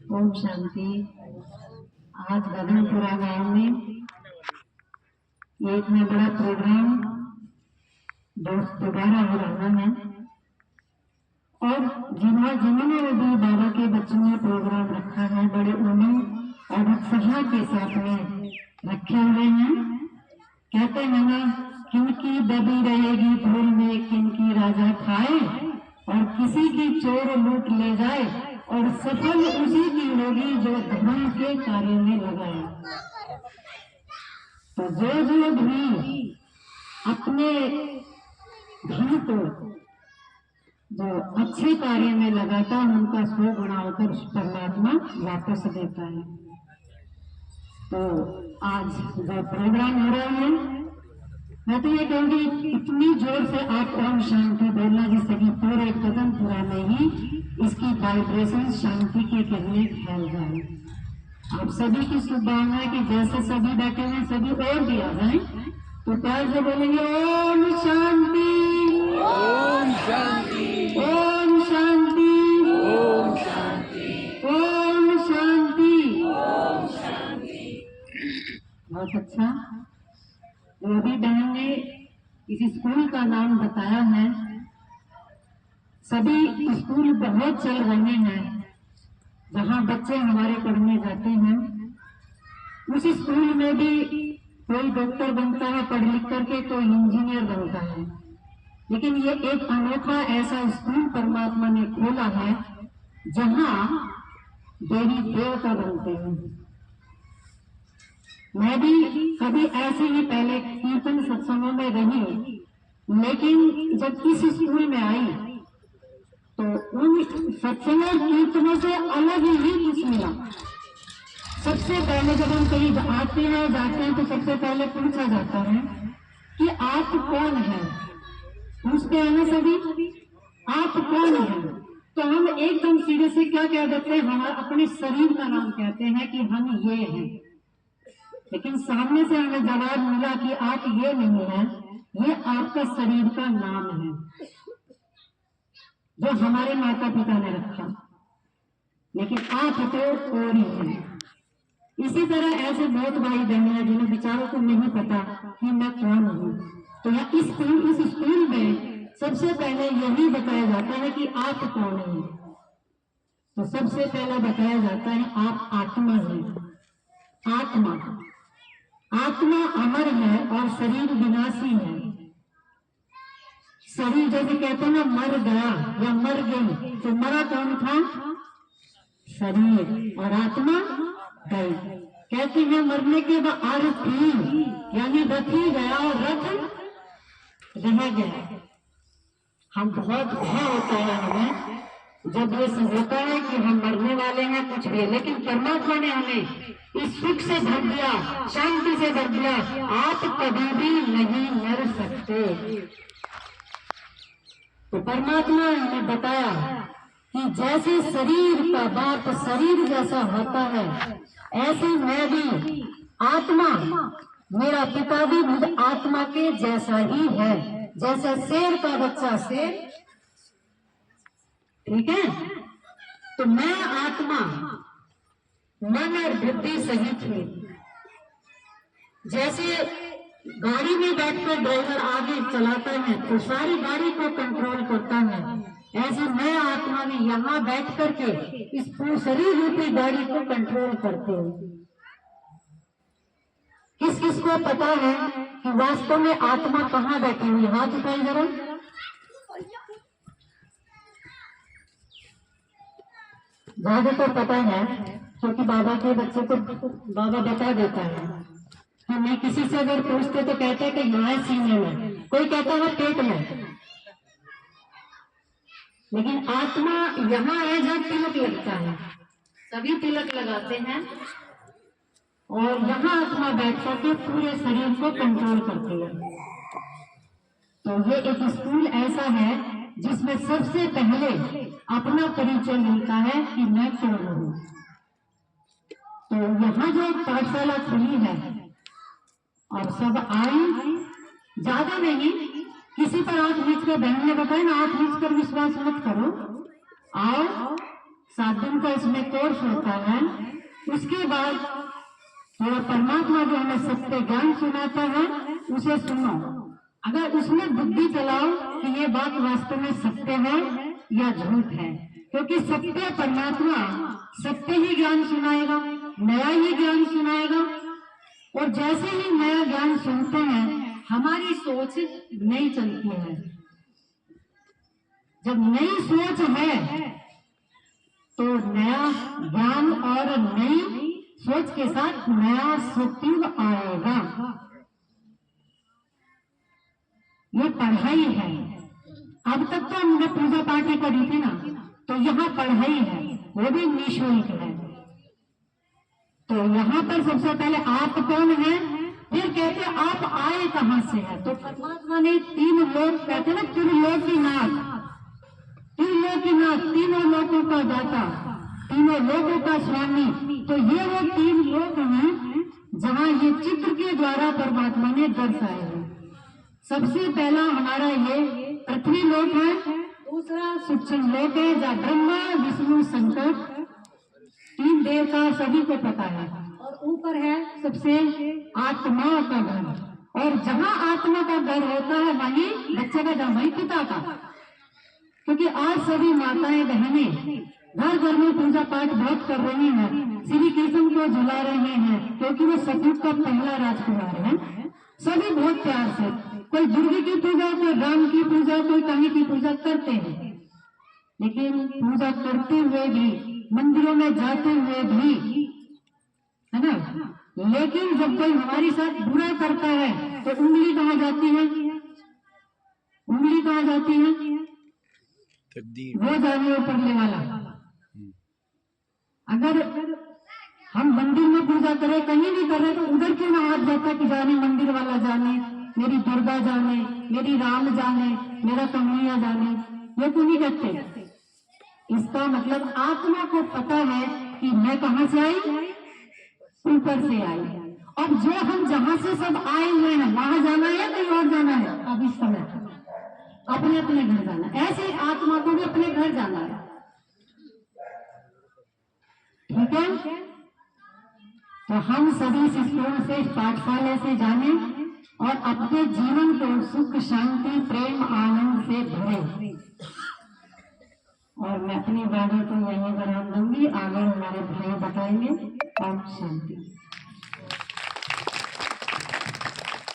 ओम शांति। आज गगनपुरा गांव में ये इतना बड़ा प्रोग्राम दोबारा हो रहा है और जिन्होंने भी बाबा के बच्चों ने प्रोग्राम रखा है बड़े उम्मीद और उत्साह के साथ में रखे हुए हैं। कहते हैं ना, किनकी दबी रहेगी धूल में किनकी राजा खाए, और किसी की चोर लूट ले जाए और सफल उसी की होगी जो धर्म के कार्य में लगाए। तो जो भी अपने धन को जो अच्छे कार्य में लगाता है उनका 100 गुना होकर परमात्मा वापस देता है। तो आज जो प्रोग्राम हो रहा है, मैं तो ये कहूंगी इतनी जोर से आप ओम शांति बोलना जिससे कि पूरे गगनपुरा में ही इसकी वाइब्रेशन शांति के किरणें फैल जाए। आप सभी की शुभकामना है कि जैसे सभी बैठे हैं सभी और भी आ जाए, तो प्यार से बोलेंगे ओम शांति, ओम शांति, ओम शांति, ओम शांति, ओम शांति, ओम शांति। बहुत अच्छा। रवि बहन ने इस स्कूल का नाम बताया है। सभी स्कूल बहुत चल रहे हैं जहां बच्चे हमारे पढ़ने जाते हैं। उस स्कूल में भी कोई डॉक्टर बनता है पढ़ लिख करके, कोई इंजीनियर बनता है, लेकिन ये एक अनोखा ऐसा स्कूल परमात्मा ने खोला है जहां देवी देवता बनते हैं। मैं भी कभी ऐसे ही पहले कीर्तन सत्संगों में रही, लेकिन जब इस स्कूल में आई तो उन सत्संगों कीर्तनों से अलग ही कुछ मिला। सबसे पहले जब हम कहीं आते हैं जाते हैं तो सबसे पहले पूछा जाता है कि आप कौन है। पूछते हैं ना सभी, आप कौन है? तो हम एकदम सीधे से क्या कह देते हैं, हमारे अपने शरीर का नाम कहते हैं कि हम ये हैं। लेकिन सामने से हमें जवाब मिला कि आप ये नहीं है, ये आपका शरीर का नाम है जो हमारे माता पिता ने रखा, लेकिन आप तो और ही हैं। इसी तरह ऐसे बहुत भाई बहन हैं जिन्हें बेचारों को नहीं पता कि मैं कौन हूँ। तो इस स्कूल में सबसे पहले यही बताया जाता है कि आप कौन हैं। तो सबसे पहला बताया जाता है आप आत्मा हैं। आत्मा आत्मा अमर है और शरीर विनाशी है। शरीर जैसे कहते हैं ना, मर गया या मर गई, तो मरा कौन था? शरीर, और आत्मा गई। कहते हैं मरने के बाद अर्थी, यानी रथ ही गया और रथ रह गया। हम बहुत भय होता है हमें जब ये होता है कि हम मरने वाले हैं कुछ भी, लेकिन परमात्मा ने हमें इस सुख से भर दिया, शांति से भर दिया। आप कभी भी नहीं मर सकते। तो परमात्मा ने बताया कि जैसे शरीर का बाप शरीर जैसा होता है, ऐसे मैं भी आत्मा, मेरा पिता भी मुझ आत्मा के जैसा ही है। जैसे शेर का बच्चा शेर, ठीक है, तो मैं आत्मा मन और बुद्धि सहित हूं। जैसे गाड़ी में बैठकर ड्राइवर आगे चलाता है तो सारी गाड़ी को कंट्रोल करता है, ऐसे मैं आत्मा ने यहाँ बैठ करके इस शरीर रूपी गाड़ी को कंट्रोल करते हूँ। किस किस को पता है कि वास्तव में आत्मा कहाँ बैठी हुई? हाथ उठाइए जरा। ज्यादा तो पता है क्योंकि बाबा के बच्चे को बाबा बता देता है। हमें किसी से अगर पूछते तो कहते हैं कि यहाँ है सीने में, कोई कहता है पेट में, लेकिन आत्मा यहाँ है जहाँ तिलक लगता है। सभी तिलक लगाते हैं और यहाँ आत्मा बैठ करके पूरे शरीर को कंट्रोल करती है। तो ये एक स्कूल ऐसा है जिसमें सबसे पहले अपना परिचय मिलता है कि मैं कौन हूँ। तो यहाँ जो पाठशाला खुली है और सब आए, ज्यादा नहीं, किसी पर आंख मीच कर, बहन ने बताया ना, आंख मीच कर विश्वास मत करो, आओ 7 दिन का इसमें कोर्स होता है। उसके बाद थोड़ा परमात्मा जो हमें सत्य ज्ञान सुनाता है उसे सुनो। अगर उसमें बुद्धि चलाओ कि ये बात वास्तव में सत्य है या झूठ है, क्योंकि सत्य परमात्मा सत्य ही ज्ञान सुनाएगा, नया ही ज्ञान सुनाएगा। और जैसे ही नया ज्ञान सुनते हैं हमारी सोच नई चलती है। जब नई सोच है तो नया ज्ञान और नई सोच के साथ नया सतयुग आएगा। ये पढ़ाई है। अब तक तो हमने पूजा पाठ ही करी थी ना, तो यहाँ पढ़ाई है, वो भी निःशुल्क है। तो यहाँ पर सबसे पहले आप कौन है, फिर कहते आप आए कहाँ से है। तो परमात्मा ने 3 लोक कहते ना, त्रिलोकीनाथ, तीनों लोकों का दाता, तीनों लोकों का स्वामी। तो ये वो 3 लोक हैं जहाँ ये चित्र के द्वारा परमात्मा ने दर्शाए हैं। सबसे पहला हमारा ये पृथ्वी लोक है, दूसरा सूक्ष्म लोक है जहाँ ब्रह्मा विष्णु शंकर 3 देवता सभी को पता है, और ऊपर है सबसे आत्मा का घर। और जहाँ आत्मा का घर होता है वहीं बच्चे का जन्म, वही पिता का। क्योंकि आज सभी माताएं बहनें घर घर में पूजा पाठ बहुत कर रही हैं, श्री कृष्ण को झुला रहे हैं, क्योंकि वो सतयुग का पहला राजकुमार है। सभी बहुत प्यार से, कोई दुर्गा की पूजा, कोई राम की पूजा, कोई कहीं की पूजा करते हैं। लेकिन पूजा करते हुए भी, मंदिरों में जाते हुए भी, है ना, लेकिन जब कोई हमारे साथ बुरा करता है तो उंगली कहाँ जाती है, उंगली कहाँ जाती है, वो जाने ऊपरले वाला। अगर हम मंदिर में पूजा करें, कहीं भी करें, तो उधर क्यों ना हाथ जाता कि जाने मंदिर वाला जाने, मेरी दुर्गा जाने, मेरी राम जाने, मेरा कन्हैया जाने, ये क्यों नहीं कहते। इसका मतलब आत्मा को पता है कि मैं कहाँ से आई, ऊपर से आई। अब जो हम जहां से सब आए हुए हैं वहां जाना है, कहीं और जाना है। अब इस समय अपने अपने घर जाना, ऐसे आत्मा को भी अपने घर जाना है। ठीक है, तो हम सभी शिष्यों से, पाठशाला से जाने और अपने जीवन को सुख शांति प्रेम आनंद से भरे। और मैं अपनी बातों को यहीं विराम दूंगी, आगे हमारे भाई बताएंगे। और शांति।